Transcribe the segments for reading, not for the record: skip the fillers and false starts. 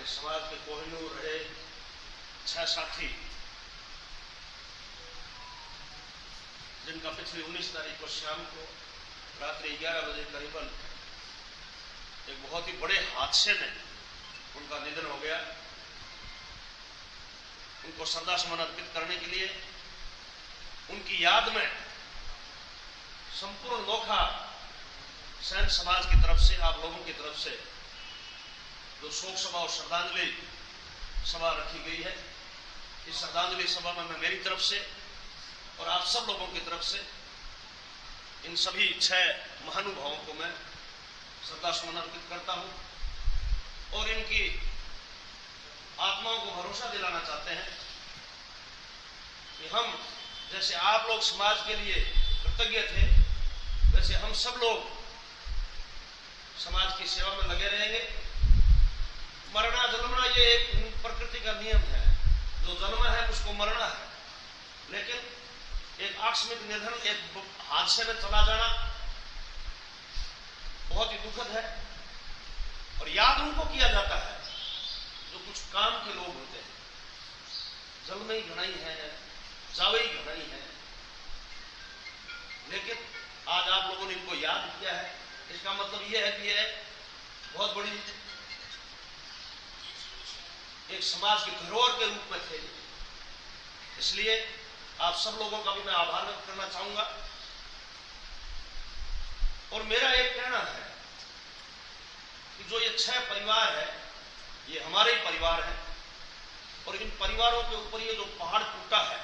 हमारे समाज के कोहिनूर रहे 6 साथी, जिनका पिछली 19 तारीख को शाम को रात्रि 11 बजे करीबन एक बहुत ही बड़े हादसे में उनका निधन हो गया। उनको श्रद्धासुमन अर्पित करने के लिए उनकी याद में संपूर्ण नोखा सैन समाज की तरफ से, आप लोगों की तरफ से जो शोक सभा और श्रद्धांजलि सभा रखी गई है, इस श्रद्धांजलि सभा में मैं मेरी तरफ से और आप सब लोगों की तरफ से इन सभी 6 महानुभावों को मैं श्रद्धासुमन अर्पित करता हूं और इनकी आत्माओं को भरोसा दिलाना चाहते हैं कि हम जैसे आप लोग समाज के लिए कृतज्ञ थे, वैसे हम सब लोग समाज की सेवा में लगे रहेंगे। मरना जन्मना ये एक प्रकृति का नियम है, जो जन्म है उसको मरना है, लेकिन एक आकस्मिक निधन, एक हादसे में चला जाना बहुत ही दुखद है। और याद उनको किया जाता है जो कुछ काम के लोग होते हैं, जल में ही घनाई है, जावे ही घनाई है, लेकिन आज आप लोगों ने इनको याद किया है। इसका मतलब यह है कि यह बहुत बड़ी एक समाज की धरोहर के रूप में थे। इसलिए आप सब लोगों का भी मैं आभार व्यक्त करना चाहूंगा। और मेरा एक कहना है कि जो ये 6 परिवार है, ये हमारे ही परिवार है और इन परिवारों के ऊपर ये जो पहाड़ टूटा है,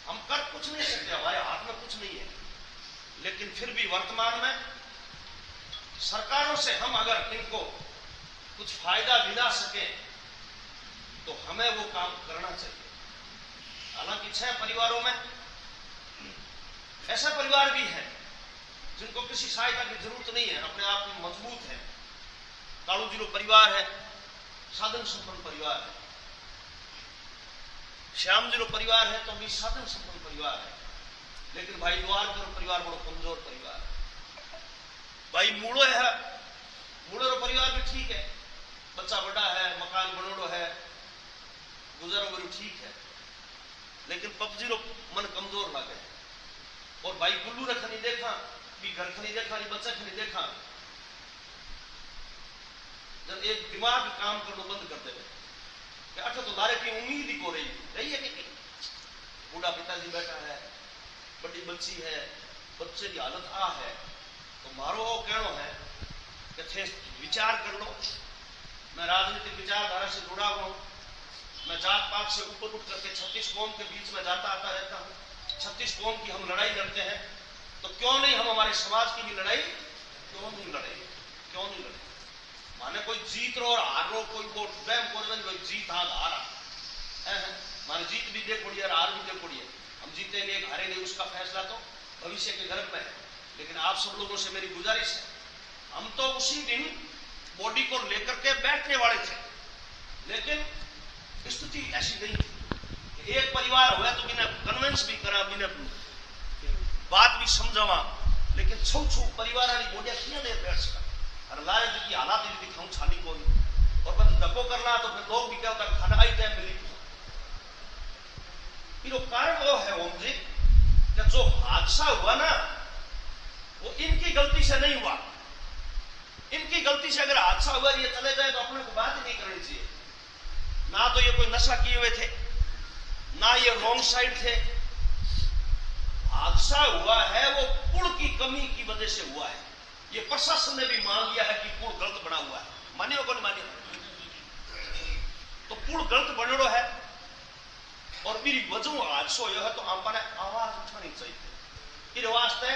हम कर कुछ नहीं सकते, हमारे हाथ में कुछ नहीं है, लेकिन फिर भी वर्तमान में सरकारों से हम अगर इनको कुछ फायदा दिला सके तो हमें वो काम करना चाहिए। हालांकि 6 परिवारों में ऐसे परिवार भी हैं जिनको किसी सहायता की जरूरत नहीं है, अपने आप में मजबूत है। कालू जीरो परिवार है, साधन संपन्न परिवार है। श्याम जीरो परिवार है तो भी साधन संपन्न परिवार है, लेकिन भाई द्वार जीरो परिवार बड़ो कमजोर परिवार है। भाई मूड़ो है, मूड़ो परिवार भी ठीक है, बच्चा बड़ा है, मकान बनोड़ो है, गुजारो बड़ी ठीक है, लेकिन पबजीरो मन कमजोर लगे। और भाई गुल्लू रख नहीं देखा, भी घर खनी देखा, नहीं बच्चा खनी देखा, जब एक दिमाग काम करना बंद कर दे कि अच्छा तो लारे की उम्मीद ही को रही है कि बूढ़ा पिताजी बैठा है, बड़ी बच्ची है, बच्चे की हालत आ है, तो मारो कहना है कि थे विचार कर लो। मैं राजनीतिक विचारधारा से जुड़ा हुआ हूं, मैं जात पात से ऊपर उठ करके 36 कौम के बीच में जाता आता रहता हूं। 36 कौम की हम लड़ाई लड़ते हैं, तो क्यों नहीं हम हमारे समाज की भी लड़ाई क्यों नहीं लड़े? माने कोई जीत रो और हार रो, कोई वो वहम कोई जीत हार माने जीत भी देख पड़ी है, हार भी देख पड़ी है। हम जीतेंगे हारेंगे उसका फैसला तो भविष्य के गर्भ में है, लेकिन आप सब लोगों से मेरी गुजारिश है, हम तो उसी दिन बॉडी को लेकर के बैठने वाले थे, लेकिन स्थिति ऐसी नहीं थी। एक परिवार हुआ तो बिना कन्वेंस भी करा, बिना बात भी समझावा, लेकिन छू परिवार वाली बोलिया क्यों देर बैठ सका और लारे जी की हालात भी दिखाऊं छाली को नहीं, और बस धक्को करना तो फिर लोग भी क्या होता है खाना ही टाइम मिली। फिर वो कारण वो है ओम जी कि जो हादसा हुआ ना वो इनकी गलती से नहीं हुआ। इनकी गलती से अगर हादसा हुआ ये चले जाए तो अपने को बात ही नहीं करनी चाहिए। ना तो ये कोई नशा किए हुए थे, ना ये रॉन्ग साइड थे। हादसा हुआ है वो पुल की कमी की वजह से हुआ है। ये प्रशासन ने भी मान लिया है कि पुल गलत बना हुआ है, मानियो को नहीं मानियो, तो पुल गलत बनेड़ो है और मेरी वजह हादसो यह है तो आपने आवाज उठानी चाहिए। फिर वास्ते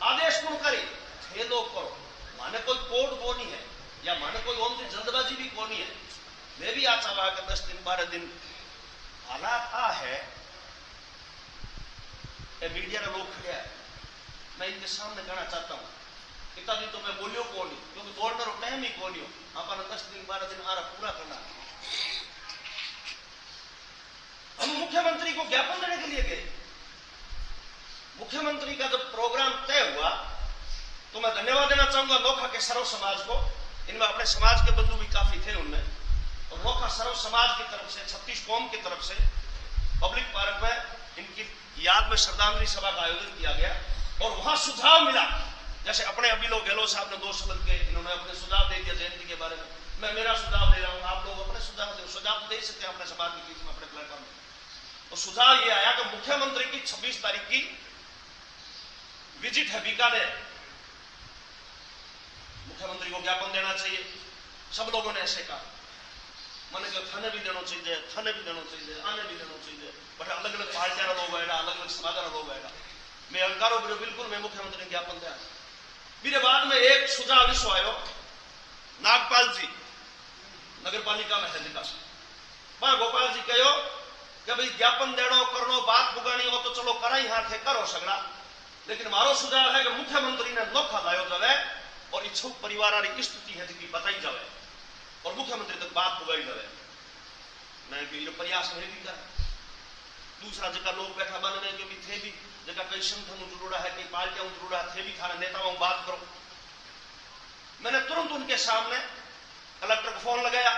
आदेश कौन करे थे लोग करो, माने कोई कोड को नहीं है या माने कोई ओम की जल्दबाजी भी को नहीं है। मैं भी आज चाहवा कि 10 दिन 12 दिन हालात आ है, मीडिया के लोग खड़े हैं, मैं इनके सामने कहना चाहता हूं इतना दिन तो मैं बोलियो को नहीं, क्योंकि दौड़ने रो टाइम ही को नहीं हो। अपना 10 दिन 12 दिन आ रहा पूरा करना। हम मुख्यमंत्री को ज्ञापन देने के लिए गए। मुख्यमंत्री का जब प्रोग्राम तय हुआ तो मैं धन्यवाद देना चाहूंगा नोखा के सर्व समाज को इनमें अपने समाज के बंधु भी काफी थे उनमें, और नोखा सर्व समाज की तरफ से 36 कौम की तरफ से पब्लिक पार्क में इनकी याद में श्रद्धांजलि सभा का आयोजन किया गया। और वहां सुझाव मिला, जैसे अपने अभी लोग गहलोत साहब ने 2 शब्द के इन्होंने अपने सुझाव दे दिया जयंती के बारे में, मैं मेरा सुझाव दे रहा हूं, आप लोग अपने सुझाव दे सकते हैं अपने समाज के बीच में, अपने प्लेटफॉर्म में। और सुझाव यह आया कि मुख्यमंत्री की 26 तारीख की विजिट है बीकानेर, मुख्यमंत्री को ज्ञापन देना चाहिए। सब लोगों ने ऐसे कहा, मैंने कहा थाने भी देना चाहिए, थाने भी देना चाहिए, आने भी देना चाहिए, बट अलग अलग पार्टियां लोग आएगा, अलग अलग समाज लोग आएगा। मैं अंकारो बिल्कुल मैं मुख्यमंत्री ने ज्ञापन दिया। मेरे बाद में एक सुझाव विश्व आयो, नागपाल जी नगर पालिका में है विकास, वहां गोपाल जी कहो कि भाई ज्ञापन देनो करनो बात बुगानी हो तो चलो कराई हाथ है करो सगड़ा, लेकिन मारो सुझाव है कि मुख्यमंत्री ने नोखा लायो जावे और इच्छुक परिवार की स्थिति है जी बताई जावे और मुख्यमंत्री तक बात बुगाई जावे। मैं ये प्रयास में भी कर दूसरा जगह लोग बैठा बन में क्योंकि थे भी जगह कई संगठन जुड़ा है, कई पार्टियां जुड़ा है, थे भी थाने नेताओं बात करो। मैंने तुरंत उनके सामने कलेक्टर को फोन लगाया,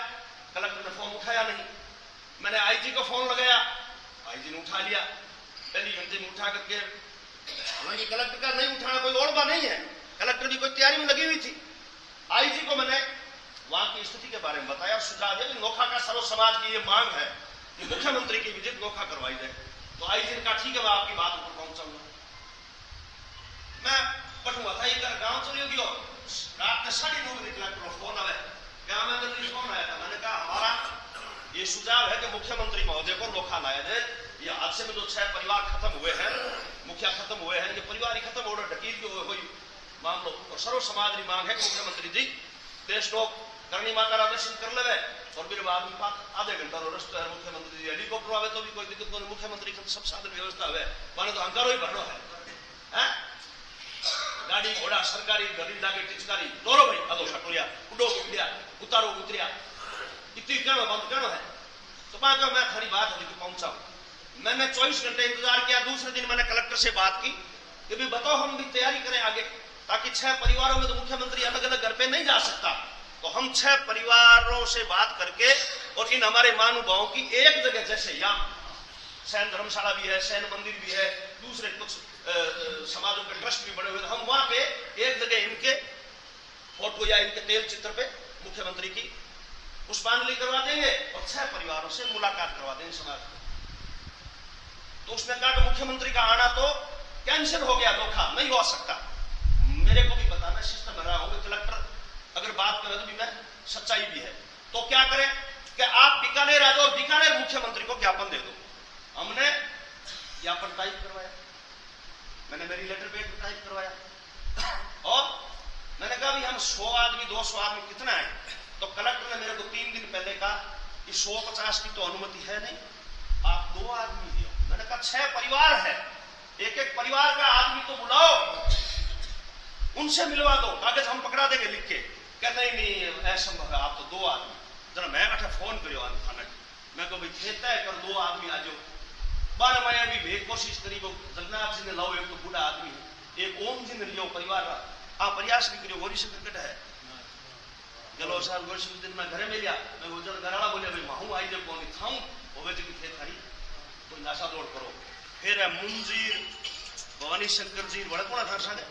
कलेक्टर ने फोन उठाया नहीं। मैंने आईजी को फोन लगाया, आईजी ने उठा लिया, पहली घंटे में उठा करके, हालांकि कलेक्टर का नहीं उठाना कोई और बात नहीं है, कलेक्टर भी कोई तैयारी में लगी हुई थी। आईजी को मैंने वहां की स्थिति के बारे में बताया, सुझाव दिया कि नोखा का सर्व समाज की ये मांग है कि मुख्यमंत्री की विजिट नोखा करवाई जाए। तो आईजी ने कहा ठीक है मैं आपकी बात ऊपर पहुंचाऊंगा। मैं पटुआ था इधर गांव चली गयो, रात में 9:30 बजे कलेक्टर को फोन आया, क्या मैं फोन आया था, मैंने कहा हमारा ये सुझाव है कि मुख्यमंत्री महोदय को नोखा लाया जाए। ये हादसे में जो 6 परिवार खत्म हुए हैं, मुखिया खत्म हुए हैं, ये परिवार ही खत्म हो रहा डकीत हुई मामलो, और सर्व समाज की मांग है कि मुख्यमंत्री जी देश लोग करणी माता का दर्शन कर ले और मेरे बाद में आधे घंटा रस्तो है, मुख्यमंत्री जी हेलीकॉप्टर आवे तो भी कोई दिक्कत नहीं, मुख्यमंत्री का सब साधन व्यवस्था है, माने तो अंकारो ही भरनो है, गाड़ी घोड़ा सरकारी गरीब लागे टिचकारी दौड़ो भाई अदो सटोरिया उडो उड़िया उतारो उतरिया इतनी करो बंद करो है। तो मैं खरी बात है कि पहुंचा। मैंने 24 घंटे इंतजार किया। दूसरे दिन मैंने कलेक्टर से बात की कि भी बताओ हम भी तैयारी करें आगे, ताकि 6 परिवारों में तो मुख्यमंत्री अलग अलग घर पे नहीं जा सकता, तो हम 6 परिवारों से बात करके और इन हमारे महानुभावों की एक जगह, जैसे यहाँ सैन धर्मशाला भी है, सैन मंदिर भी है, दूसरे कुछ समाजों के ट्रस्ट भी बने हुए, हम वहां पे एक जगह इनके फोटो या इनके तेल चित्र पे मुख्यमंत्री की पुष्पांजलि करवा देंगे और 6 परिवारों से मुलाकात करवा देंगे समाज में। तो उसने कहा कि मुख्यमंत्री का आना तो कैंसिल हो गया, नोखा नहीं हो सकता। मेरे को भी पता, मैं सिस्टम में रहा हूं, कलेक्टर अगर बात करे तो भी मैं सच्चाई भी है, तो क्या करें कि आप बीकानेर आ जाओ और बीकानेर मुख्यमंत्री को ज्ञापन दे दो। हमने ज्ञापन टाइप करवाया, मैंने मेरी लेटर पे टाइप करवाया और मैंने कहा भी हम 100 आदमी 200 आदमी कितना है, तो कलेक्टर ने मेरे को 3 दिन पहले कहा कि 150 की तो अनुमति है नहीं, आप 2 आदमी दियो। मैंने कहा 6 परिवार है, एक एक परिवार का आदमी तो बुलाओ, उनसे मिलवा दो, कागज हम पकड़ा देंगे लिख के। कहते ही नहीं असंभव है, आप तो 2 आदमी। जरा मैं अठा फोन करियो थाने, मैं को भाई तय कर 2 आदमी आ जाओ। बार मैं अभी भी कोशिश करी, वो जगन्नाथ जी ने लाओ, एक तो बूढ़ा आदमी है, एक ओम जी ने लियो परिवार का, आप प्रयास भी करियो। गौरी शंकर है गहलोत साहब, गौरी शंकर दिन मैं घरे में लिया, मैं वो जन घराड़ा बोले भाई माहू आई जब कौन थाऊं होवे जी थे थारी कोई नाशा दौड़ करो। फिर है मुंजीर भवानी शंकर जी बड़ा कौन था साढ़े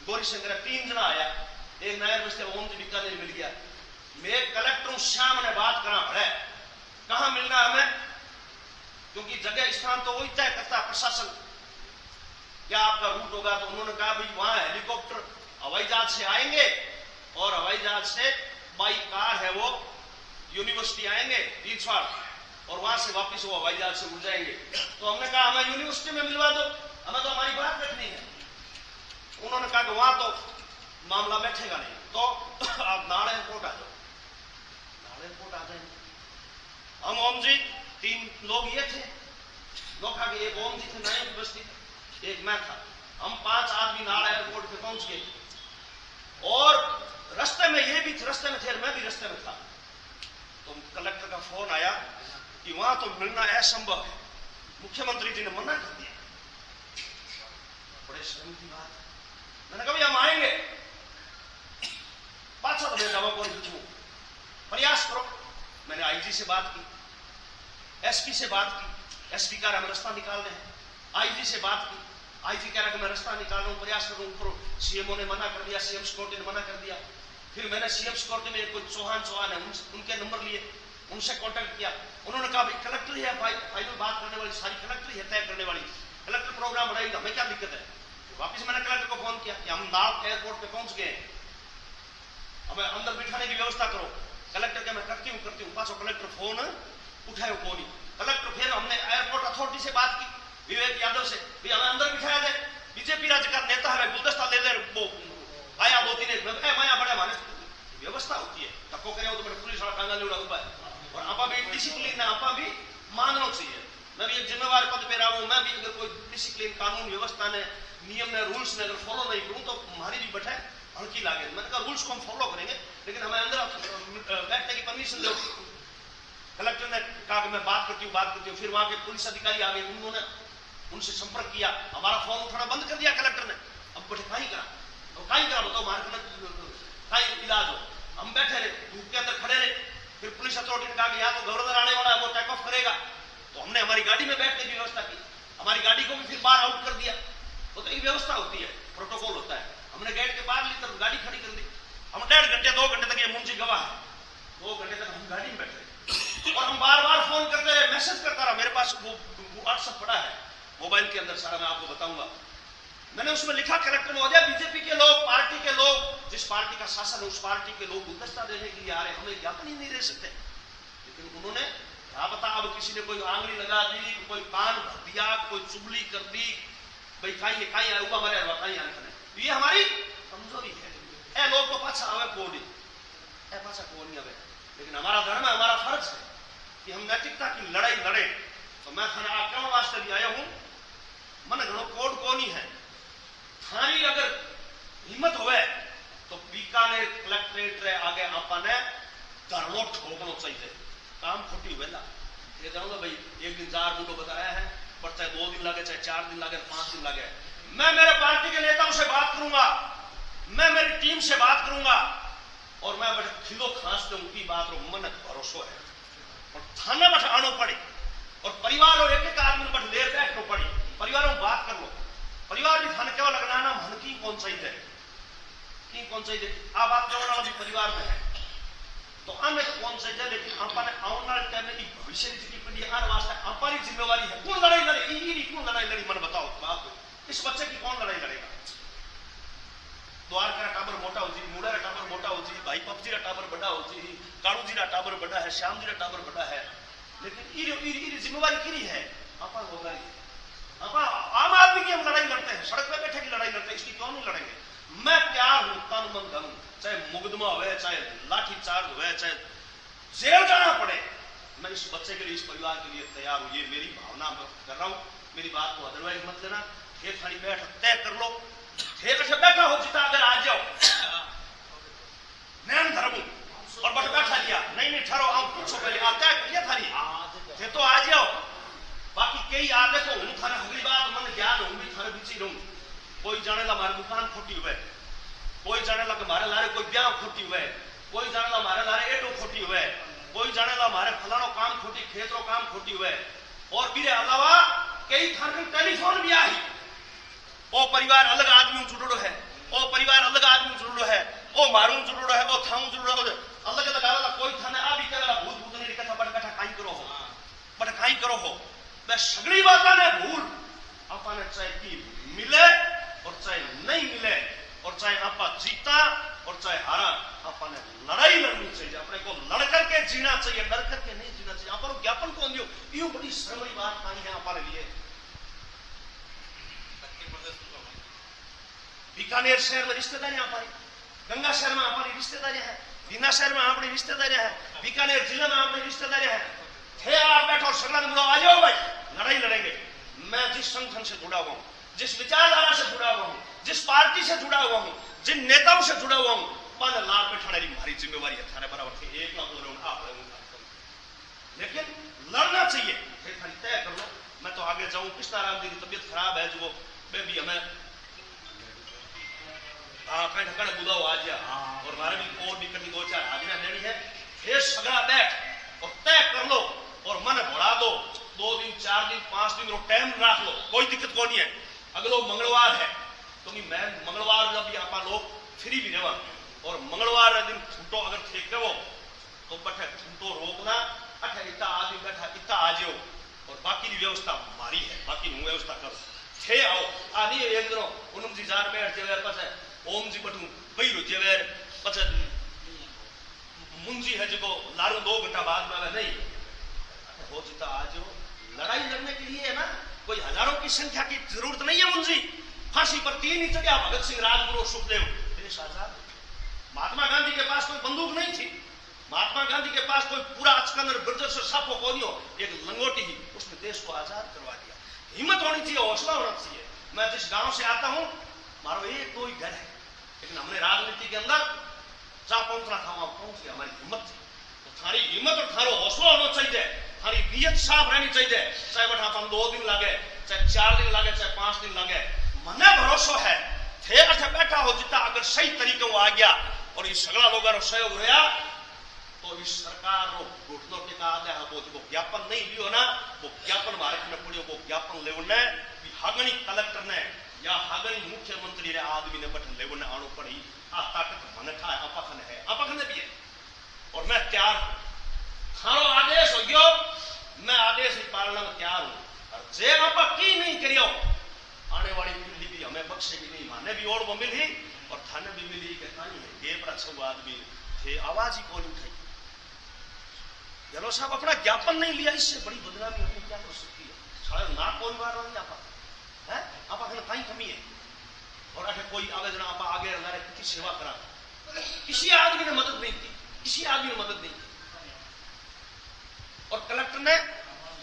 गौरी शंकर 3 जना आया, एक नायर बस्ते ओम जी बीकानेर मिल गया। मैं कलेक्टर शाम ने बात करा पड़े कहां मिलना हमें, क्योंकि जगह स्थान तो वही तय करता प्रशासन, क्या आपका रूट होगा। तो उन्होंने कहा भाई वहां हेलीकॉप्टर हवाई जहाज से आएंगे और हवाई जहाज से बाई कार है वो यूनिवर्सिटी आएंगे तीर्थवाड़ और वहां से वापस वो हवाई जहाज से उड़ जाएंगे। तो हमने कहा हमें यूनिवर्सिटी में मिलवा दो, हमें तो हमारी बात रखनी है। उन्होंने कहा कि वहां तो मामला बैठेगा नहीं, तो आप नाड़ एयरपोर्ट आ जाओ। नाड़ एयरपोर्ट आ जाएंगे हम। ओम जी 3 लोग ये थे, नोखा के एक ओम जी थे, नायक बस्ती एक मैं था, हम 5 आदमी नाड़ एयरपोर्ट पे पहुंच गए। और रास्ते में ये भी थे, रास्ते में थे, मैं भी रास्ते में था। तो कलेक्टर का फोन आया कि वहां तो मिलना असंभव है, मुख्यमंत्री जी ने मना कर दिया। बड़े शर्म की बात है। मैंने कहा हम आएंगे, आईजी से बात की, एसपी से बात की, एसपी कह रहा हम रास्ता निकाल रहे हैं। आईजी से बात की, आईजी कह रहा कि मैं रास्ता निकाल रहा हूं, प्रयास कर रहा हूं। सीएमओ ने मना कर दिया, सीएम सिक्योरिटी ने मना कर दिया। फिर मैंने सीएम सिक्योरिटी में कोई चौहान है उनके नंबर लिए, उनसे कांटेक्ट किया। उन्होंने कहा भाई कलेक्टर ही है, फाइनल बात करने वाली सारी कलेक्टर ही है, तय करने वाली, कलेक्टर प्रोग्राम बनाएगा, हमें क्या दिक्कत है। वापिस मैंने कलेक्टर को फोन किया कि हम नाल एयरपोर्ट पे पहुंच गए, हमें अंदर बिठाने की व्यवस्था करो। कलेक्टर के मैं करती हूँ पाछो कलेक्टर फोन उठायो कोनी। कलेक्टर फिर हमने एयरपोर्ट अथॉरिटी से बात की, विवेक यादव से, भी हमें अंदर बिठाया जाए। बीजेपी राज्य का नेता है, गुलदस्ता ले ले वो आया दो तीन माया बड़े हमारे व्यवस्था होती है, धक्को करे तो पुलिस वाला टांगा ले उड़ा है। और आपा भी डिसिप्लिन है, आपा भी मानना चाहिए। मैं भी एक जिम्मेवार पद पे रहा हूं, मैं भी अगर कोई डिसिप्लिन कानून व्यवस्था ने नियम ने रूल्स ने अगर फॉलो नहीं करूं तो हमारी भी बैठे हल्की लागे। मैंने कहा रूल्स को हम फॉलो करेंगे, लेकिन हमें अंदर बैठने की परमिशन दो। कलेक्टर ने कहा कि मैं बात करती हूँ। फिर वहां के पुलिस अधिकारी आ गए, उन्होंने उनसे संपर्क किया, हमारा फोन उठाना बंद कर दिया कलेक्टर ने। अब बैठे कहीं करा बताओ, हमारे इलाज हो। हम बैठे रहे, धूप के अंदर खड़े रहे। फिर पुलिस अथॉरिटी ने कहा कि यहाँ तो गवर्नर आने वाला है, वो टेक ऑफ करेगा। तो हमने हमारी गाड़ी में बैठने की व्यवस्था की, हमारी गाड़ी को भी फिर बाहर आउट कर दिया। वो तो एक व्यवस्था होती है, प्रोटोकॉल होता है। हमने गेट के बाहर ली तरफ गाड़ी खड़ी कर दी। हम 1.5 घंटे 2 घंटे तक, ये मुंशी गवाह है, 2 घंटे तक हम गाड़ी में बैठे और हम बार बार फोन करते रहे, मैसेज करता रहा। मेरे पास वो व्हाट्सएप पड़ा है मोबाइल के अंदर, सारा मैं आपको बताऊंगा। मैंने उसमें लिखा कलेक्टर महोदय, बीजेपी के लोग, पार्टी के लोग, जिस पार्टी का शासन है उस पार्टी के लोग गुलदस्ता देने के लिए आ रहे, हमें ज्ञापन ही नहीं दे सकते। लेकिन उन्होंने क्या पता, अब किसी ने कोई आंगली लगा दी, कोई कान भर दिया, कोई चुगली कर दी, भाई कहीं आया हुआ हमारे कहीं आने। ये हमारी कमजोरी है। ए लोग को पाछा आवे को नहीं आवे, लेकिन हमारा धर्म है, हमारा फर्ज है कि हम नैतिकता की लड़ाई लड़े। तो मैं थाने आक्रमण वास्ते भी आया हूं, मन घणो कोड को नहीं है। थारी अगर हिम्मत होवे तो बीकानेर कलेक्ट्रेट रे आगे आपने धरनो ठोकनो चाहिए। काम खोटी हुए ना ये जाऊंगा भाई, एक दिन 4 मुंडो बताया है, पर चाहे 2 दिन लगे, चाहे 4 दिन लगे, 5 दिन लगे, मैं मेरे पार्टी के नेताओं से बात करूंगा, मैं मेरी टीम से बात करूंगा और मैं बड़े खिलो खास के उनकी बात रो मन भरोसा है। और थाने बैठे आनो पड़े और परिवार और एक आदमी बैठ लेर बैठनो पड़ी, परिवारों में बात कर लो। परिवार भी थाने केवल लगना ना मन की कौन चाहिए आ बात करने वाला भी परिवार में है, तो अन्य कौन चाहिए। लेकिन आपने आने वाले टाइम में भविष्य की पीढ़ी आने वास्ते हमारी जिम्मेवारी है। कौन लड़ाई लड़ी मन बताओ आप, इस बच्चे की कौन लड़ाई लड़ेगा। द्वारका टाबर मोटा हो जी, मुड़ा टाबर मोटा हो जी, भाई पपजी टाबर बड़ा हो जी, कालू जी टाबर बड़ा है, श्याम जी टाबर बड़ा है, लेकिन जिम्मेवारी की है आपा होगा। आम आदमी की हम लड़ाई लड़ते हैं, सड़क पे बैठे की लड़ाई लड़ते हैं, इसकी क्यों नहीं लड़ेंगे। मैं तैयार हूं, तन मन धन, चाहे मुकदमा हो, चाहे लाठी चार्ज हो, चाहे जेल जाना पड़े, मैं इस बच्चे के लिए, इस परिवार के लिए तैयार हूं। ये मेरी भावना कर रहा हूं, मेरी बात को अदरवाइज मत लेना। एक थाली बैठ तय कर लो, ठेक से बैठा हो जितना अगर आ जाओ नैन धर्मू और बट बैठा लिया नहीं ठहरो, आओ पूछो पहले आता है थाली थे तो आ जाओ। बाकी कई आगे तो हूं थाने अगली बात मन ज्ञान हूं भी थाने बीच ही रहूं। कोई जाने ला मारे दुकान खोटी हुए, कोई जाने ला मारे लारे कोई ब्याह खोटी हुए, कोई जाने ला मारे लारे एडो खोटी हुए, कोई जाने ला मारे फलानो काम खोटी, खेतरो काम खोटी हुए। और मेरे अलावा कई थाने टेलीफोन भी आई, ओ परिवार अलग आदमी जुड़ो है, ओ परिवार अलग आदमी जुड़ो है, ओ मारू जुड़ो है, ओ थाऊ जुड़ो है, अलग अलग आवेला। कोई थाने आ भी करेला भूत भूत नहीं कथा बट बैठा काई करो हो, बट काई करो हो। मैं सगली बातें ने भूल आपने चाहे की मिले और चाहे नहीं मिले, और चाहे आपा जीता और चाहे हारा, आपने लड़ाई लड़नी चाहिए। अपने को लड़ करके जीना चाहिए, डर करके नहीं जीना चाहिए। आप ज्ञापन कौन दियो, यूं बड़ी शर्म वाली बात नहीं है हमारे लिए। बीकानेर शहर में रिश्तेदारी हमारी, गंगा शहर में हमारी रिश्तेदारी है, बीना शहर में हमारी रिश्तेदारी है, बीकानेर जिले में हमारी रिश्तेदारी है। थे आप बैठो और सगला बुलाओ, आ जाओ भाई लड़ाई लड़ेंगे। मैं जिस संगठन से जुड़ा हुआ हूं, जिस विचारधारा से जुड़ा हुआ हूं, जिस पार्टी से जुड़ा हुआ हूं, जिन नेताओं से जुड़ा हुआ हूं, पान लाल बैठाने की हमारी जिम्मेवारी है। थाने बराबर थे एक ना बोल रहे आप, लेकिन लड़ना चाहिए। तय कर लो, मैं तो आगे जाऊं। कृष्णाराम जी की तबीयत खराब है, जो भी हमें बुलाओ आ जा, और हमारे भी और भी कभी 2-4 हाजिरा लेनी है। फिर सगड़ा बैठ और तय कर लो और मन बढ़ा दो, 2 दिन 4 दिन 5 दिन टाइम रख लो, कोई दिक्कत को नहीं है। अगलो मंगलवार है क्योंकि मैं मंगलवार जब आप लोग फ्री भी रहा और मंगलवार दिन छूटो अगर थे कहो तो बठे छूटो रोकना, अठे इतना आदमी बैठा इतना आ जाओ और बाकी की व्यवस्था हमारी है, बाकी हूँ व्यवस्था करो थे आओ। आ नहीं एक दिन उनम जी जार बैठ जेवेर पास ओम जी बटू बई रो जेवेर पास मुंजी है जो लारू 2 घंटा बाद में आवे नहीं हो जीता आ जाओ। लड़ाई लड़ने के लिए है ना, कोई हजारों की संख्या की जरूरत नहीं है। मुंजी फांसी पर 3 ही चढ़ा, भगत सिंह, राजगुरु, सुखदेव, देश आजाद। महात्मा गांधी के पास कोई बंदूक नहीं थी, महात्मा गांधी के पास कोई पूरा अचकंदर ब्रदर्स साफो को नहीं हो, एक लंगोटी ही उसने देश को आजाद करवा दिया। हिम्मत होनी चाहिए, हौसला होना चाहिए। मैं जिस गांव से आता हूं मारो एक दो ही घर है, लेकिन हमने राजनीति के अंदर जहां पहुंचना था वहां पहुंच गया, हमारी हिम्मत थी। तो थारी हिम्मत और थारो हौसला होना चाहिए, थारी नीयत साफ रहनी चाहिए। चाहे बैठा हम 2 दिन लगे, चाहे 4 दिन लगे, चाहे 5 दिन लगे, मने भरोसा है थे अठे बैठा हो जितना अगर सही तरीके आ गया और ये सगला लोगों सहयोग रहा तो इस सरकार रो घुटनों टिका आदे वो ज्ञापन नहीं लियो ना, वो ज्ञापन भारत में पड़ियो, वो ज्ञापन लेवने हागणी कलेक्टर ने या हागणी मुख्यमंत्री रे आदमी ने बटन लेवने आनो पड़ी। आ ताकत मने था अपखने है, अपखने भी है और मैं तैयार हूं। थारो आदेश हो गयो, मैं आदेश की पालना में तैयार हूं। और जे आपा की नहीं करियो आने वाली पीढ़ी भी हमें बख्शेगी नहीं। माने भी और वो मिली और थाने भी मिली के कहीं है ये बड़ा सब आदमी थे आवाज ही कौन उठाई। गहलोत साहब अपना ज्ञापन नहीं लिया, इससे बड़ी बदनामी अपनी क्या कर सकती है। सारे ना कौन बार नहीं आपा है, आपा कहना कहीं कमी है और अगर कोई आवेदन आपा आगे हमारे किसी सेवा करा, किसी आदमी ने मदद नहीं की, किसी आदमी ने मदद नहीं की। और कलेक्टर ने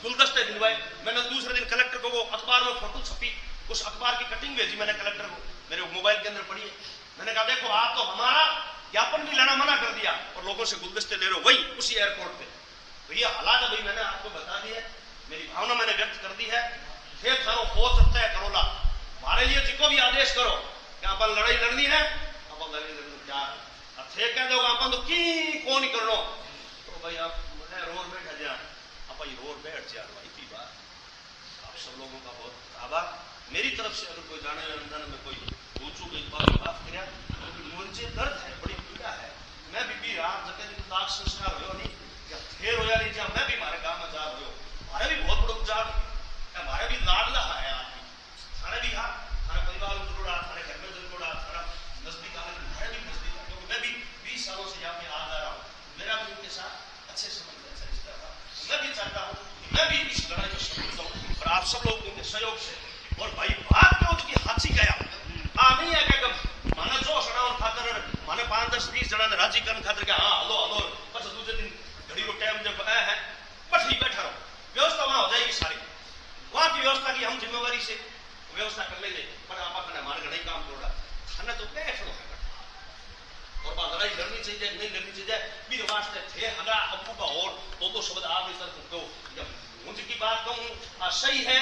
गुलदस्ते दिलवाए। मैंने दूसरे दिन कलेक्टर को वो अखबार में फोटो छपी, उस अखबार की कटिंग भेजी मैंने कलेक्टर को, मेरे मोबाइल के अंदर पड़ी है। मैंने कहा देखो आप तो हमारा ज्ञापन भी लेना मना कर दिया और लोगों से गुलदस्ते ले रहे हो, वही उसी एयरपोर्ट पे। तो ये हालात है भाई, मैंने आपको बता दी है, मेरी भावना मैंने व्यक्त कर दी है। फिर थारो हो सकता है करोला हमारे लिए जिको भी आदेश करो कि आप लड़ाई लड़नी है, आप लड़ाई लड़नी तैयार थे कह दो आप तो की कौन ही कर लो तो भाई आप रोड बैठ जा, आप रोड बैठ जा। इतनी बात आप सब लोगों का बहुत आभार। मेरी तरफ से अगर कोई जाने अनजाने में कोई पूछू गई बात करें तो मुझे दर्द है, बड़ी पीड़ा है। मैं भी रात जगह दिन दाग संस्कार हो नहीं या फिर होया नहीं, जब मैं भी हमारे गांव में जा रहे हो, हमारे भी बहुत बड़ा उपजार, हमारे भी लाडला है आदमी, थाने भी हाँ थाना परिवार में जुड़ा, थाने घर में जुड़ा, थाना नजदीक आने हमारे भी नजदीक, क्योंकि मैं भी 20 सालों से यहाँ पे आ जा रहा हूँ। मेरा भी उनके साथ अच्छे संबंध, अच्छा रिश्ता था। मैं भी चाहता हूँ मैं भी इस लड़ाई में सम्मिलित हूँ और आप सब लोग उनके सहयोग से। और भाई बात क्या उसकी हाथी गया नहीं है क्या माने जो सड़ावन खातर माने 5-10-20 जना ने राजी करने खातर के हाँ हलो हलो बस दूसरे दिन घड़ी को टाइम जब है बस ही बैठा रहो, व्यवस्था वहां हो जाएगी सारी। वहां की व्यवस्था की हम जिम्मेवारी से व्यवस्था कर लेंगे, पर आप अपने हमारे घर नहीं काम कर रहा खाना तो बैठ लो है और बात लड़ाई लड़नी चाहिए नहीं लड़नी चाहिए भी वास्ते थे हगा अबू का और दो शब्द आप इस तरफ को जब मुझे की बात कहूँ सही है